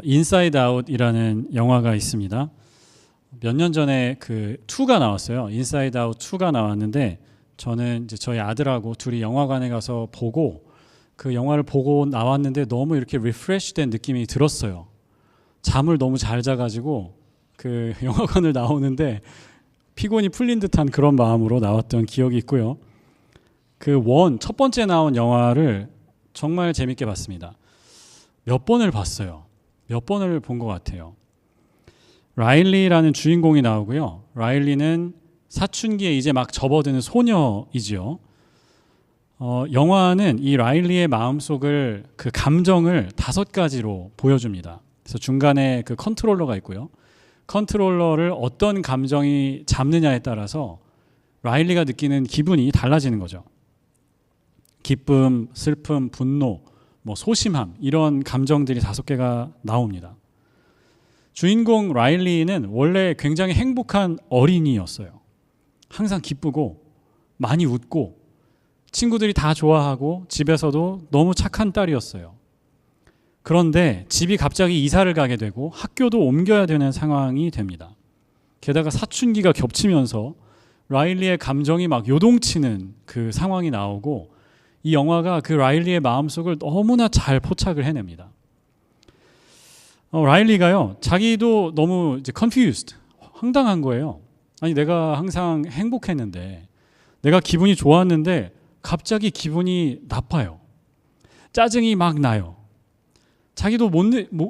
인사이드 아웃이라는 영화가 있습니다. 몇 년 전에 그 2가 나왔어요. 인사이드 아웃 2가 나왔는데 저는 이제 저희 아들하고 둘이 영화관에 가서 보고 그 영화를 보고 나왔는데 너무 이렇게 리프레시된 느낌이 들었어요. 잠을 너무 잘 자가지고 그 영화관을 나오는데 피곤이 풀린 듯한 그런 마음으로 나왔던 기억이 있고요. 그 첫 번째 나온 영화를 정말 재밌게 봤습니다. 몇 번을 봤어요. 몇 번을 본 것 같아요. 라일리라는 주인공이 나오고요. 라일리는 사춘기에 이제 막 접어드는 소녀이지요. 영화는 이 라일리의 마음속을 그 감정을 5가지로 보여줍니다. 그래서 중간에 그 컨트롤러가 있고요. 컨트롤러를 어떤 감정이 잡느냐에 따라서 라일리가 느끼는 기분이 달라지는 거죠. 기쁨, 슬픔, 분노, 소심함 이런 감정들이 5개가 나옵니다. 주인공 라일리는 원래 굉장히 행복한 어린이였어요. 항상 기쁘고 많이 웃고 친구들이 다 좋아하고 집에서도 너무 착한 딸이었어요. 그런데 집이 갑자기 이사를 가게 되고 학교도 옮겨야 되는 상황이 됩니다. 게다가 사춘기가 겹치면서 라일리의 감정이 막 요동치는 그 상황이 나오고 이 영화가 그 라일리의 마음속을 너무나 잘 포착을 해냅니다. 라일리가요, 자기도 너무 이제 confused, 황당한 거예요. 아니, 내가 항상 행복했는데, 내가 기분이 좋았는데, 갑자기 기분이 나빠요. 짜증이 막 나요. 자기도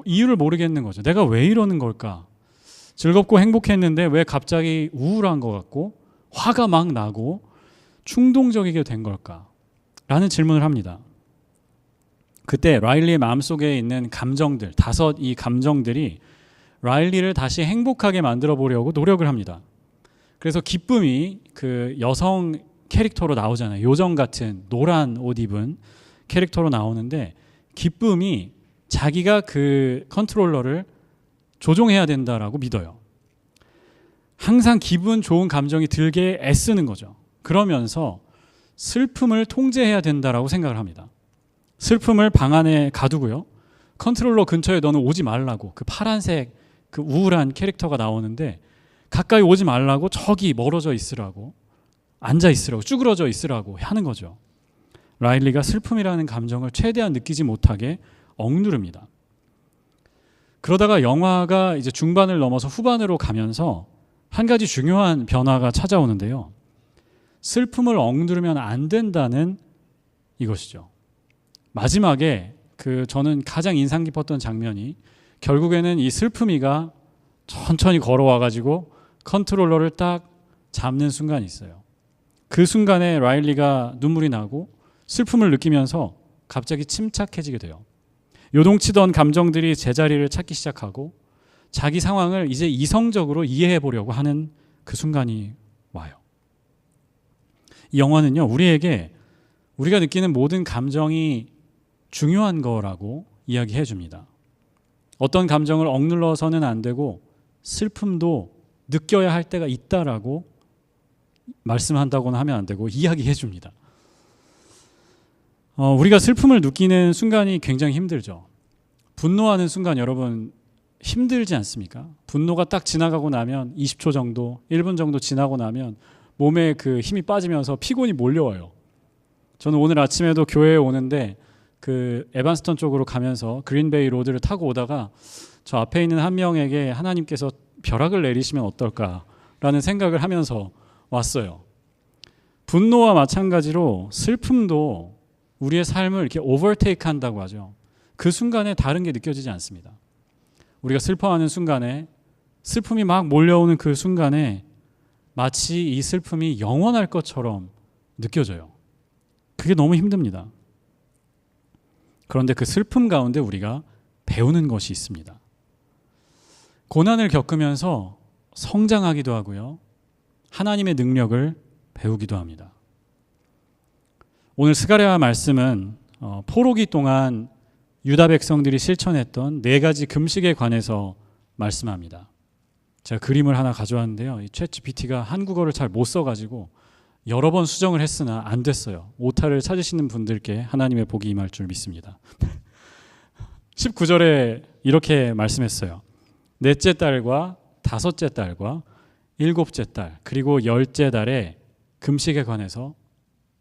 이유를 모르겠는 거죠. 내가 왜 이러는 걸까? 즐겁고 행복했는데, 왜 갑자기 우울한 것 같고, 화가 막 나고, 충동적이게 된 걸까? 라는 질문을 합니다. 그때 라일리의 마음속에 있는 감정들, 5이 감정들이 라일리를 다시 행복하게 만들어 보려고 노력을 합니다. 그래서 기쁨이 그 여성 캐릭터로 나오잖아요. 요정 같은 노란 옷 입은 캐릭터로 나오는데 기쁨이 자기가 그 컨트롤러를 조종해야 된다라고 믿어요. 항상 기분 좋은 감정이 들게 애쓰는 거죠. 그러면서 슬픔을 통제해야 된다라고 생각을 합니다. 슬픔을 방 안에 가두고요. 컨트롤러 근처에 너는 오지 말라고, 그 파란색 그 우울한 캐릭터가 나오는데 가까이 오지 말라고, 저기 멀어져 있으라고, 앉아 있으라고, 쭈그러져 있으라고 하는 거죠. 라일리가 슬픔이라는 감정을 최대한 느끼지 못하게 억누릅니다. 그러다가 영화가 이제 중반을 넘어서 후반으로 가면서 한 가지 중요한 변화가 찾아오는데요. 슬픔을 억누르면 안 된다는 이것이죠. 마지막에 저는 가장 인상 깊었던 장면이 결국에는 이 슬픔이가 천천히 걸어와가지고 컨트롤러를 딱 잡는 순간이 있어요. 그 순간에 라일리가 눈물이 나고 슬픔을 느끼면서 갑자기 침착해지게 돼요. 요동치던 감정들이 제자리를 찾기 시작하고 자기 상황을 이제 이성적으로 이해해 보려고 하는 그 순간이 와요. 이 영화는요, 우리에게 우리가 느끼는 모든 감정이 중요한 거라고 이야기해 줍니다. 어떤 감정을 억눌러서는 안 되고 슬픔도 느껴야 할 때가 있다라고 말씀한다고는 하면 안 되고 이야기해 줍니다. 우리가 슬픔을 느끼는 순간이 굉장히 힘들죠. 분노하는 순간 여러분 힘들지 않습니까? 분노가 딱 지나가고 나면 20초 정도, 1분 정도 지나고 나면 몸에 그 힘이 빠지면서 피곤이 몰려와요. 저는 오늘 아침에도 교회에 오는데 그 에반스턴 쪽으로 가면서 그린베이 로드를 타고 오다가 저 앞에 있는 한 명에게 하나님께서 벼락을 내리시면 어떨까라는 생각을 하면서 왔어요. 분노와 마찬가지로 슬픔도 우리의 삶을 이렇게 오버테이크 한다고 하죠. 그 순간에 다른 게 느껴지지 않습니다. 우리가 슬퍼하는 순간에, 슬픔이 막 몰려오는 그 순간에 마치 이 슬픔이 영원할 것처럼 느껴져요. 그게 너무 힘듭니다. 그런데 그 슬픔 가운데 우리가 배우는 것이 있습니다. 고난을 겪으면서 성장하기도 하고요. 하나님의 능력을 배우기도 합니다. 오늘 스가랴 말씀은 포로기 동안 유다 백성들이 실천했던 4가지 금식에 관해서 말씀합니다. 제가 그림을 하나 가져왔는데요. 이 챗GPT가 한국어를 잘 못 써가지고 여러 번 수정을 했으나 안 됐어요. 오타를 찾으시는 분들께 하나님의 복이 임할 줄 믿습니다. 19절에 이렇게 말씀했어요. 넷째 달과 다섯째 달과 일곱째 달 그리고 열째 달에 금식에 관해서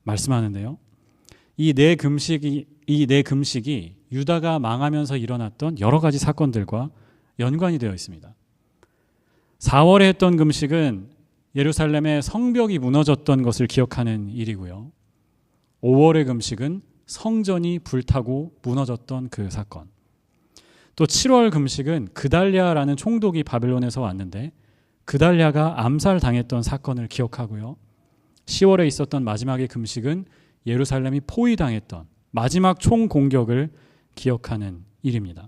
말씀하는데요. 이 네 금식이 유다가 망하면서 일어났던 여러 가지 사건들과 연관이 되어 있습니다. 4월에 했던 금식은 예루살렘의 성벽이 무너졌던 것을 기억하는 일이고요. 5월의 금식은 성전이 불타고 무너졌던 그 사건. 또 7월 금식은 그달랴라는 총독이 바벨론에서 왔는데 그달랴가 암살당했던 사건을 기억하고요. 10월에 있었던 마지막의 금식은 예루살렘이 포위당했던 마지막 총공격을 기억하는 일입니다.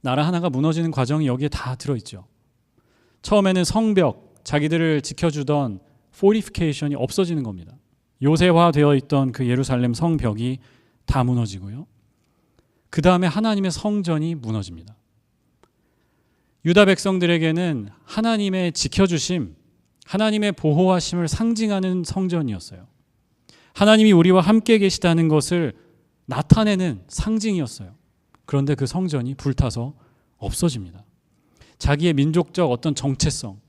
나라 하나가 무너지는 과정이 여기에 다 들어있죠. 처음에는 성벽, 자기들을 지켜주던 포리피케이션이 없어지는 겁니다. 요새화되어 있던 그 예루살렘 성벽이 다 무너지고요. 그 다음에 하나님의 성전이 무너집니다. 유다 백성들에게는 하나님의 지켜주심, 하나님의 보호하심을 상징하는 성전이었어요. 하나님이 우리와 함께 계시다는 것을 나타내는 상징이었어요. 그런데 그 성전이 불타서 없어집니다. 자기의 민족적 어떤 정체성,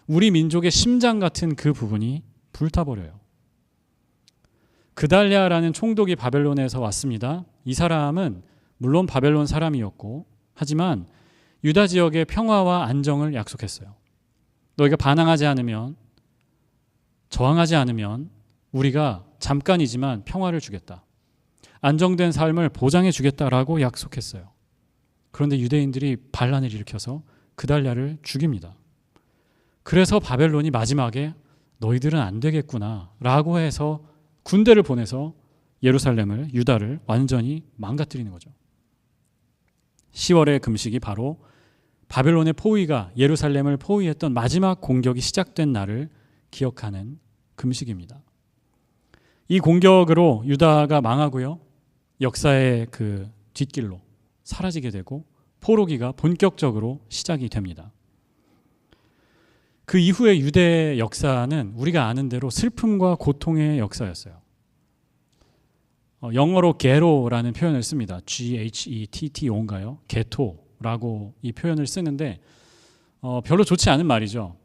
우리 민족의 심장 같은 그 부분이 불타버려요. 그달랴라는 총독이 바벨론에서 왔습니다. 이 사람은 물론 바벨론 사람이었고 하지만 유다 지역의 평화와 안정을 약속했어요. 너희가 반항하지 않으면, 저항하지 않으면 우리가 잠깐이지만 평화를 주겠다. 안정된 삶을 보장해 주겠다라고 약속했어요. 그런데 유대인들이 반란을 일으켜서 그달랴를 죽입니다. 그래서 바벨론이 마지막에 너희들은 안 되겠구나 라고 해서 군대를 보내서 예루살렘을, 유다를 완전히 망가뜨리는 거죠. 10월의 금식이 바로 바벨론의 포위가 예루살렘을 포위했던 마지막 공격이 시작된 날을 기억하는 금식입니다. 이 공격으로 유다가 망하고요. 역사의 그 뒷길로 사라지게 되고 포로기가 본격적으로 시작이 됩니다. 그 이후의 유대 역사는 우리가 아는 대로 슬픔과 고통의 역사였어요. 영어로 게로라는 표현을 씁니다. G-H-E-T-T-O인가요? 게토라고 이 표현을 쓰는데 별로 좋지 않은 말이죠.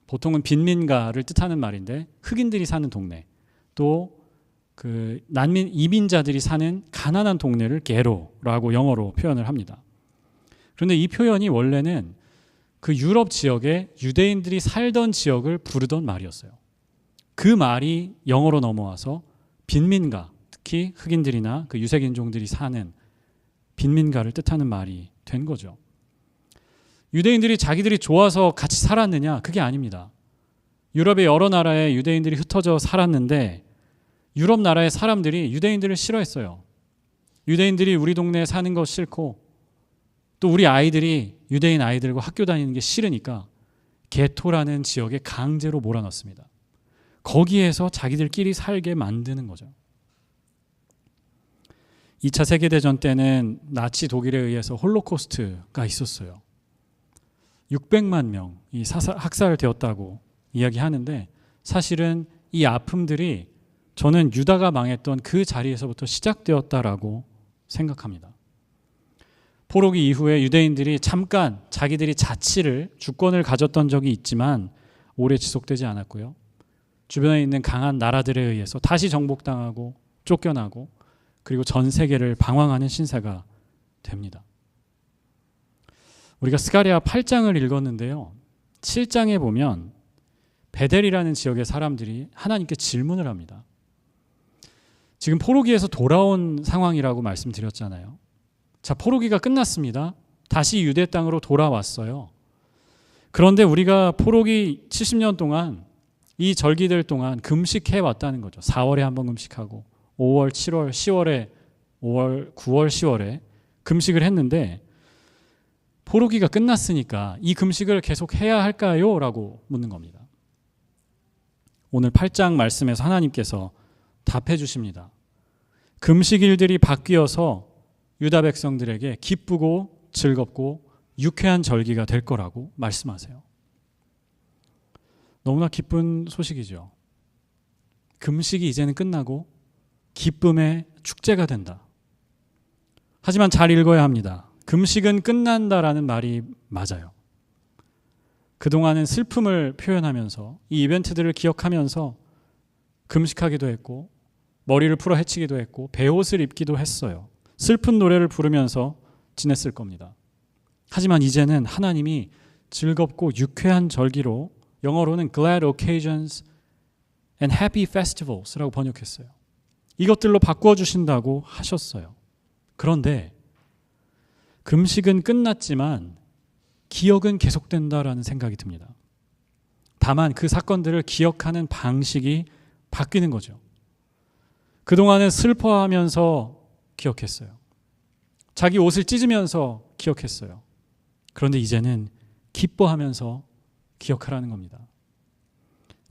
보통은 빈민가를 뜻하는 말인데 흑인들이 사는 동네 또 그 난민 이민자들이 사는 가난한 동네를 게로라고 영어로 표현을 합니다. 그런데 이 표현이 원래는 그 유럽 지역에 유대인들이 살던 지역을 부르던 말이었어요. 그 말이 영어로 넘어와서 빈민가, 특히 흑인들이나 그 유색인종들이 사는 빈민가를 뜻하는 말이 된 거죠. 유대인들이 자기들이 좋아서 같이 살았느냐? 그게 아닙니다. 유럽의 여러 나라에 유대인들이 흩어져 살았는데 유럽 나라의 사람들이 유대인들을 싫어했어요. 유대인들이 우리 동네에 사는 거 싫고 또 우리 아이들이 유대인 아이들과 학교 다니는 게 싫으니까 게토라는 지역에 강제로 몰아넣습니다. 거기에서 자기들끼리 살게 만드는 거죠. 2차 세계대전 때는 나치 독일에 의해서 홀로코스트가 있었어요. 600만 명이 학살되었다고 이야기하는데 사실은 이 아픔들이 저는 유다가 망했던 그 자리에서부터 시작되었다라고 생각합니다. 포로기 이후에 유대인들이 잠깐 자기들이 자치를, 주권을 가졌던 적이 있지만 오래 지속되지 않았고요. 주변에 있는 강한 나라들에 의해서 다시 정복당하고 쫓겨나고 그리고 전 세계를 방황하는 신세가 됩니다. 우리가 스가랴 8장을 읽었는데요. 7장에 보면 베델이라는 지역의 사람들이 하나님께 질문을 합니다. 지금 포로기에서 돌아온 상황이라고 말씀드렸잖아요. 자, 포로기가 끝났습니다. 다시 유대 땅으로 돌아왔어요. 그런데 우리가 포로기 70년 동안 이 절기들 동안 금식해 왔다는 거죠. 4월에 한번 금식하고 5월, 7월, 10월에 5월, 9월, 10월에 금식을 했는데 포로기가 끝났으니까 이 금식을 계속 해야 할까요? 라고 묻는 겁니다. 오늘 8장 말씀에서 하나님께서 답해 주십니다. 금식일들이 바뀌어서 유다 백성들에게 기쁘고 즐겁고 유쾌한 절기가 될 거라고 말씀하세요. 너무나 기쁜 소식이죠. 금식이 이제는 끝나고 기쁨의 축제가 된다. 하지만 잘 읽어야 합니다. 금식은 끝난다라는 말이 맞아요. 그동안은 슬픔을 표현하면서 이 이벤트들을 기억하면서 금식하기도 했고 머리를 풀어 헤치기도 했고 베옷을 입기도 했어요. 슬픈 노래를 부르면서 지냈을 겁니다. 하지만 이제는 하나님이 즐겁고 유쾌한 절기로 영어로는 glad occasions and happy festivals라고 번역했어요. 이것들로 바꾸어 주신다고 하셨어요. 그런데 금식은 끝났지만 기억은 계속된다라는 생각이 듭니다. 다만 그 사건들을 기억하는 방식이 바뀌는 거죠. 그동안은 슬퍼하면서 기억했어요. 자기 옷을 찢으면서 기억했어요. 그런데 이제는 기뻐하면서 기억하라는 겁니다.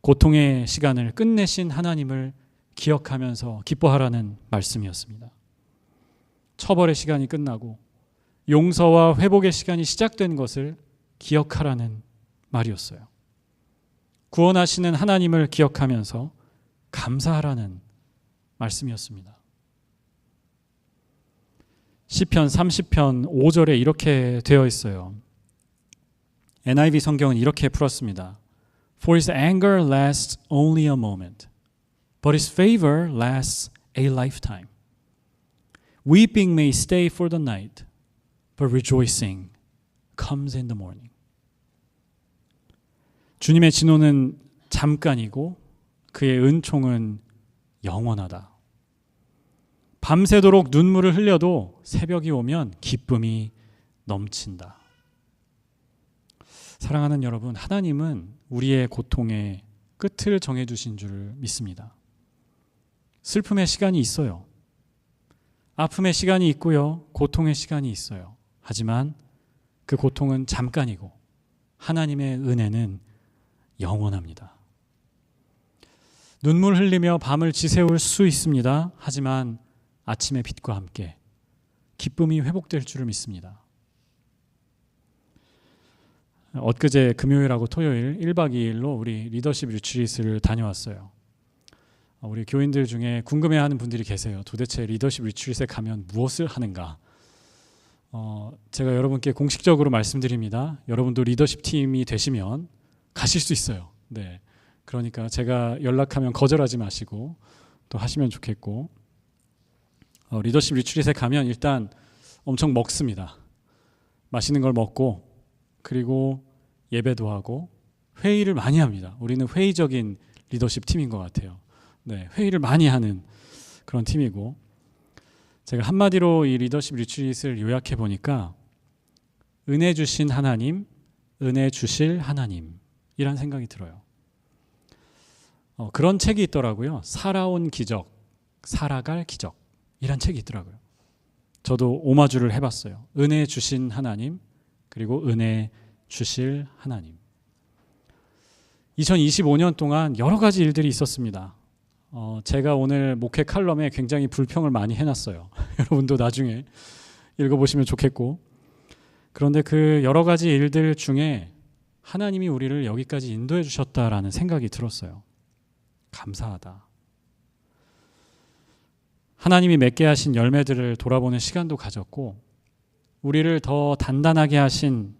고통의 시간을 끝내신 하나님을 기억하면서 기뻐하라는 말씀이었습니다. 처벌의 시간이 끝나고 용서와 회복의 시간이 시작된 것을 기억하라는 말이었어요. 구원하시는 하나님을 기억하면서 감사하라는 말씀이었습니다. 시편 30편 5절에 이렇게 되어 있어요. NIV 성경은 이렇게 풀었습니다. For his anger lasts only a moment, but his favor lasts a lifetime. Weeping may stay for the night, but rejoicing comes in the morning. 주님의 진노는 잠깐이고 그의 은총은 영원하다. 밤새도록 눈물을 흘려도 새벽이 오면 기쁨이 넘친다. 사랑하는 여러분, 하나님은 우리의 고통의 끝을 정해주신 줄 믿습니다. 슬픔의 시간이 있어요. 아픔의 시간이 있고요. 고통의 시간이 있어요. 하지만 그 고통은 잠깐이고 하나님의 은혜는 영원합니다. 눈물 흘리며 밤을 지새울 수 있습니다. 하지만 아침의 빛과 함께 기쁨이 회복될 줄을 믿습니다. 엊그제 금요일하고 토요일 1박 2일로 우리 리더십 리트릿을 다녀왔어요. 우리 교인들 중에 궁금해하는 분들이 계세요. 도대체 리더십 리트릿에 가면 무엇을 하는가? 제가 여러분께 공식적으로 말씀드립니다. 여러분도 리더십 팀이 되시면 가실 수 있어요. 네, 그러니까 제가 연락하면 거절하지 마시고 또 하시면 좋겠고, 리더십 리트릿에 가면 일단 엄청 먹습니다. 맛있는 걸 먹고 그리고 예배도 하고 회의를 많이 합니다. 우리는 회의적인 리더십 팀인 것 같아요. 네, 회의를 많이 하는 그런 팀이고, 제가 한마디로 이 리더십 리트릿을 요약해 보니까 은혜 주신 하나님, 은혜 주실 하나님이란 생각이 들어요. 그런 책이 있더라고요. 살아온 기적, 살아갈 기적이란 책이 있더라고요. 저도 오마주를 해봤어요. 은혜 주신 하나님, 그리고 은혜 주실 하나님. 2025년 동안 여러 가지 일들이 있었습니다. 제가 오늘 목회 칼럼에 굉장히 불평을 많이 해놨어요. 여러분도 나중에 읽어보시면 좋겠고, 그런데 그 여러 가지 일들 중에 하나님이 우리를 여기까지 인도해 주셨다라는 생각이 들었어요. 감사하다. 하나님이 맺게 하신 열매들을 돌아보는 시간도 가졌고, 우리를 더 단단하게 하신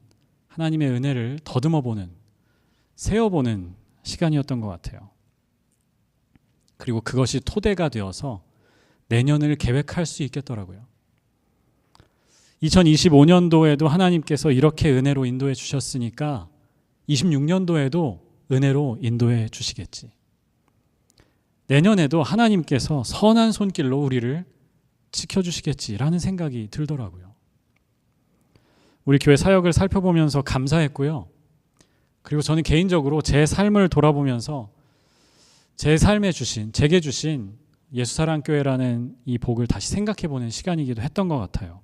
하나님의 은혜를 더듬어보는, 세어보는 시간이었던 것 같아요. 그리고 그것이 토대가 되어서 내년을 계획할 수 있겠더라고요. 2025년도에도 하나님께서 이렇게 은혜로 인도해 주셨으니까 26년도에도 은혜로 인도해 주시겠지. 내년에도 하나님께서 선한 손길로 우리를 지켜주시겠지라는 생각이 들더라고요. 우리 교회 사역을 살펴보면서 감사했고요. 그리고 저는 개인적으로 제 삶을 돌아보면서 제 삶에 주신, 제게 주신 예수사랑교회라는 이 복을 다시 생각해보는 시간이기도 했던 것 같아요.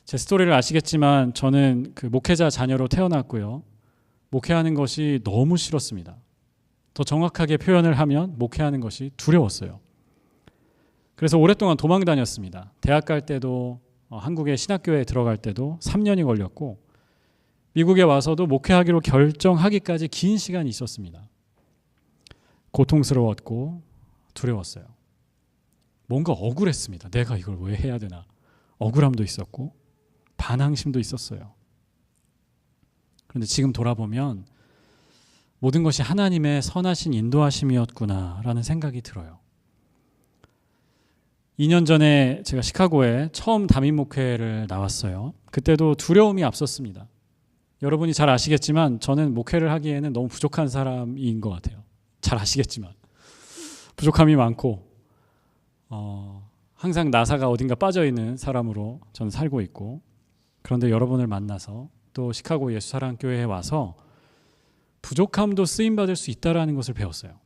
제 스토리를 아시겠지만 저는 그 목회자 자녀로 태어났고요. 목회하는 것이 너무 싫었습니다. 더 정확하게 표현을 하면 목회하는 것이 두려웠어요. 그래서 오랫동안 도망 다녔습니다. 대학 갈 때도 한국의 신학교에 들어갈 때도 3년이 걸렸고, 미국에 와서도 목회하기로 결정하기까지 긴 시간이 있었습니다. 고통스러웠고 두려웠어요. 뭔가 억울했습니다. 내가 이걸 왜 해야 되나. 억울함도 있었고 반항심도 있었어요. 그런데 지금 돌아보면 모든 것이 하나님의 선하신 인도하심이었구나라는 생각이 들어요. 2년 전에 제가 시카고에 처음 담임 목회를 나왔어요. 그때도 두려움이 앞섰습니다. 여러분이 잘 아시겠지만 저는 목회를 하기에는 너무 부족한 사람인 것 같아요. 잘 아시겠지만 부족함이 많고 항상 나사가 어딘가 빠져있는 사람으로 저는 살고 있고, 그런데 여러분을 만나서 또 시카고 예수사랑교회에 와서 부족함도 쓰임받을 수 있다는 것을 배웠어요.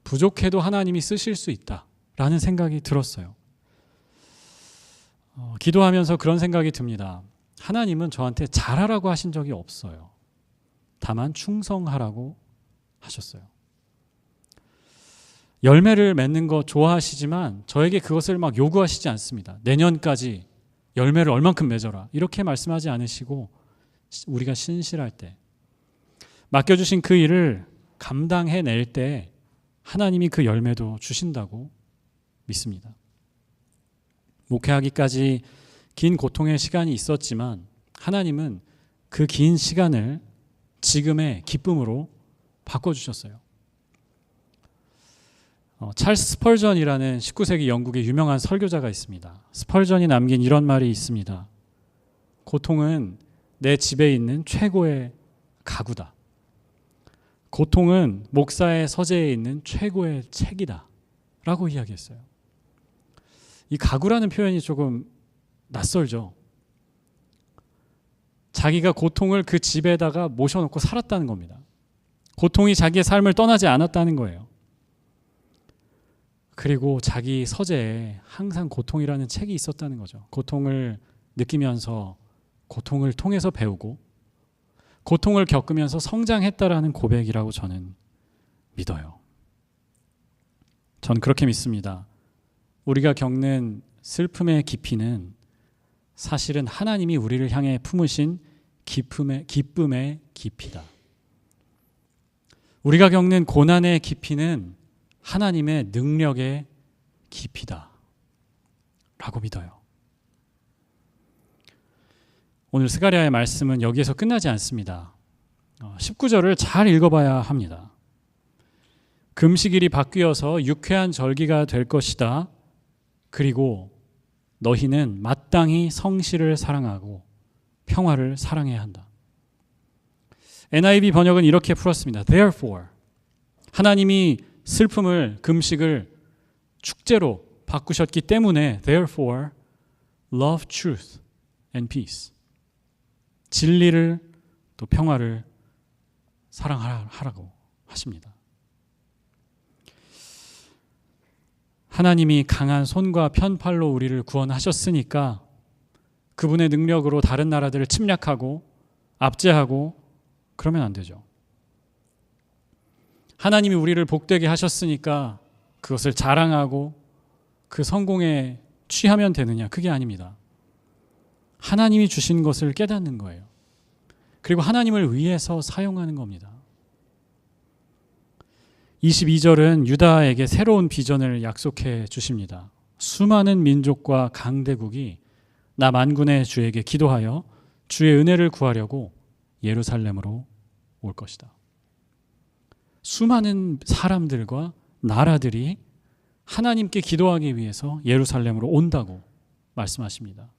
부족해도 하나님이 쓰실 수 있다라는 생각이 들었어요. 기도하면서 그런 생각이 듭니다. 하나님은 저한테 잘하라고 하신 적이 없어요. 다만 충성하라고 하셨어요. 열매를 맺는 거 좋아하시지만 저에게 그것을 막 요구하시지 않습니다. 내년까지 열매를 얼만큼 맺어라 이렇게 말씀하지 않으시고, 우리가 신실할 때 맡겨주신 그 일을 감당해낼 때 하나님이 그 열매도 주신다고 믿습니다. 목회하기까지 긴 고통의 시간이 있었지만 하나님은 그 긴 시간을 지금의 기쁨으로 바꿔주셨어요. 찰스 스펄전이라는 19세기 영국의 유명한 설교자가 있습니다. 스펄전이 남긴 이런 말이 있습니다. 고통은 내 집에 있는 최고의 가구다. 고통은 목사의 서재에 있는 최고의 책이다 라고 이야기했어요. 이 가구라는 표현이 조금 낯설죠. 자기가 고통을 그 집에다가 모셔놓고 살았다는 겁니다. 고통이 자기의 삶을 떠나지 않았다는 거예요. 그리고 자기 서재에 항상 고통이라는 책이 있었다는 거죠. 고통을 느끼면서 고통을 통해서 배우고 고통을 겪으면서 성장했다라는 고백이라고 저는 믿어요. 전 그렇게 믿습니다. 우리가 겪는 슬픔의 깊이는 사실은 하나님이 우리를 향해 품으신 기쁨의 깊이다. 우리가 겪는 고난의 깊이는 하나님의 능력의 깊이다 라고 믿어요. 오늘 스가랴의 말씀은 여기에서 끝나지 않습니다. 19절을 잘 읽어봐야 합니다. 금식일이 바뀌어서 유쾌한 절기가 될 것이다. 그리고 너희는 마땅히 성실을 사랑하고 평화를 사랑해야 한다. NIV 번역은 이렇게 풀었습니다. Therefore, 하나님이 슬픔을, 금식을 축제로 바꾸셨기 때문에 Therefore, love truth and peace. 진리를 또 평화를 사랑하라고 하십니다. 하나님이 강한 손과 편팔로 우리를 구원하셨으니까 그분의 능력으로 다른 나라들을 침략하고 압제하고 그러면 안 되죠. 하나님이 우리를 복되게 하셨으니까 그것을 자랑하고 그 성공에 취하면 되느냐? 그게 아닙니다. 하나님이 주신 것을 깨닫는 거예요. 그리고 하나님을 위해서 사용하는 겁니다. 22절은 유다에게 새로운 비전을 약속해 주십니다. 수많은 민족과 강대국이 나 만군의 주에게 기도하여 주의 은혜를 구하려고 예루살렘으로 올 것이다. 수많은 사람들과 나라들이 하나님께 기도하기 위해서 예루살렘으로 온다고 말씀하십니다.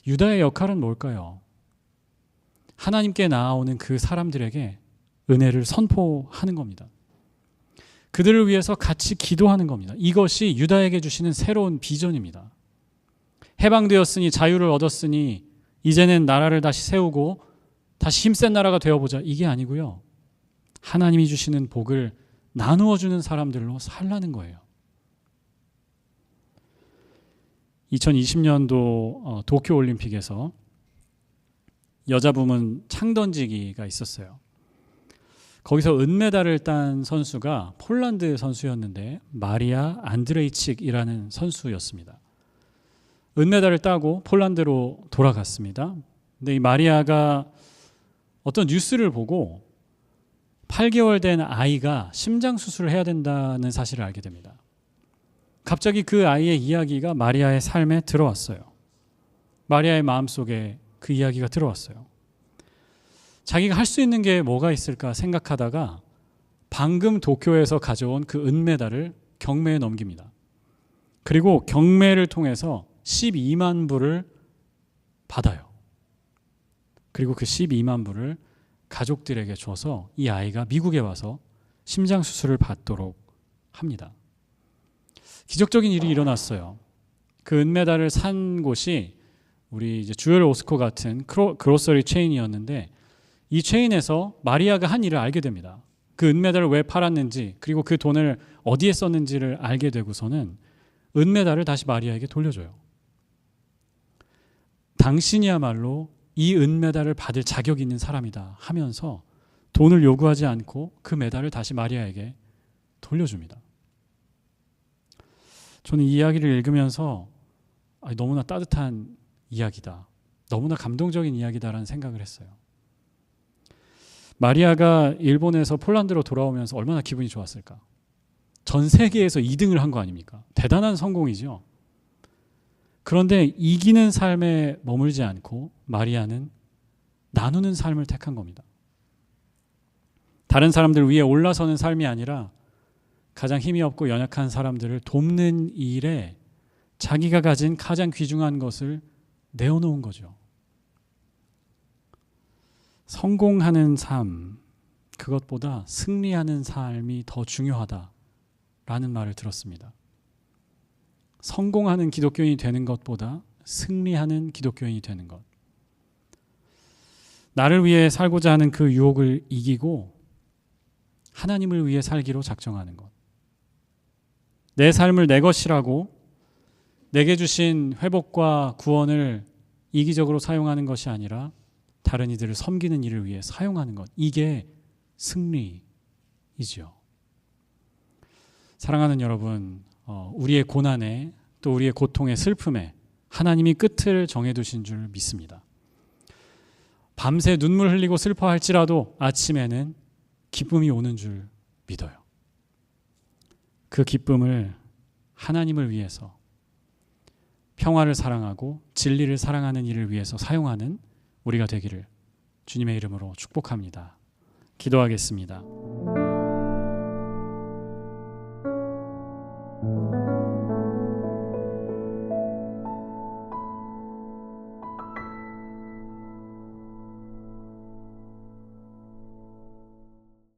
유다의 역할은 뭘까요? 하나님께 나아오는 그 사람들에게 은혜를 선포하는 겁니다. 그들을 위해서 같이 기도하는 겁니다. 이것이 유다에게 주시는 새로운 비전입니다. 해방되었으니 자유를 얻었으니 이제는 나라를 다시 세우고 다시 힘센 나라가 되어보자. 이게 아니고요. 하나님이 주시는 복을 나누어 주는 사람들로 살라는 거예요. 2020년도 도쿄올림픽에서 여자 부문 창던지기가 있었어요. 거기서 은메달을 딴 선수가 폴란드 선수였는데 마리아 안드레이칙이라는 선수였습니다. 은메달을 따고 폴란드로 돌아갔습니다. 근데 이 마리아가 어떤 뉴스를 보고 8개월 된 아이가 심장 수술을 해야 된다는 사실을 알게 됩니다. 갑자기 그 아이의 이야기가 마리아의 삶에 들어왔어요. 마리아의 마음속에 그 이야기가 들어왔어요. 자기가 할 수 있는 게 뭐가 있을까 생각하다가 방금 도쿄에서 가져온 그 은메달을 경매에 넘깁니다. 그리고 경매를 통해서 12만 불을 받아요. 그리고 그 12만 불을 가족들에게 줘서 이 아이가 미국에 와서 심장 수술을 받도록 합니다. 기적적인 일이 일어났어요. 그 은메달을 산 곳이 우리 이제 주엘 오스코 같은 그로서리 체인이었는데 이 체인에서 마리아가 한 일을 알게 됩니다. 그 은메달을 왜 팔았는지 그리고 그 돈을 어디에 썼는지를 알게 되고서는 은메달을 다시 마리아에게 돌려줘요. 당신이야말로 이 은메달을 받을 자격이 있는 사람이다 하면서 돈을 요구하지 않고 그 메달을 다시 마리아에게 돌려줍니다. 저는 이 이야기를 읽으면서 너무나 따뜻한 이야기다. 너무나 감동적인 이야기다라는 생각을 했어요. 마리아가 일본에서 폴란드로 돌아오면서 얼마나 기분이 좋았을까? 전 세계에서 2등을 한 거 아닙니까? 대단한 성공이죠. 그런데 이기는 삶에 머물지 않고 마리아는 나누는 삶을 택한 겁니다. 다른 사람들 위에 올라서는 삶이 아니라 가장 힘이 없고 연약한 사람들을 돕는 일에 자기가 가진 가장 귀중한 것을 내어놓은 거죠. 성공하는 삶, 그것보다 승리하는 삶이 더 중요하다라는 말을 들었습니다. 성공하는 기독교인이 되는 것보다 승리하는 기독교인이 되는 것. 나를 위해 살고자 하는 그 유혹을 이기고 하나님을 위해 살기로 작정하는 것. 내 삶을 내 것이라고 내게 주신 회복과 구원을 이기적으로 사용하는 것이 아니라 다른 이들을 섬기는 일을 위해 사용하는 것. 이게 승리이지요. 사랑하는 여러분, 우리의 고난에 또 우리의 고통의 슬픔에 하나님이 끝을 정해두신 줄 믿습니다. 밤새 눈물 흘리고 슬퍼할지라도 아침에는 기쁨이 오는 줄 믿어요. 그 기쁨을 하나님을 위해서 평화를 사랑하고 진리를 사랑하는 일을 위해서 사용하는 우리가 되기를 주님의 이름으로 축복합니다. 기도하겠습니다.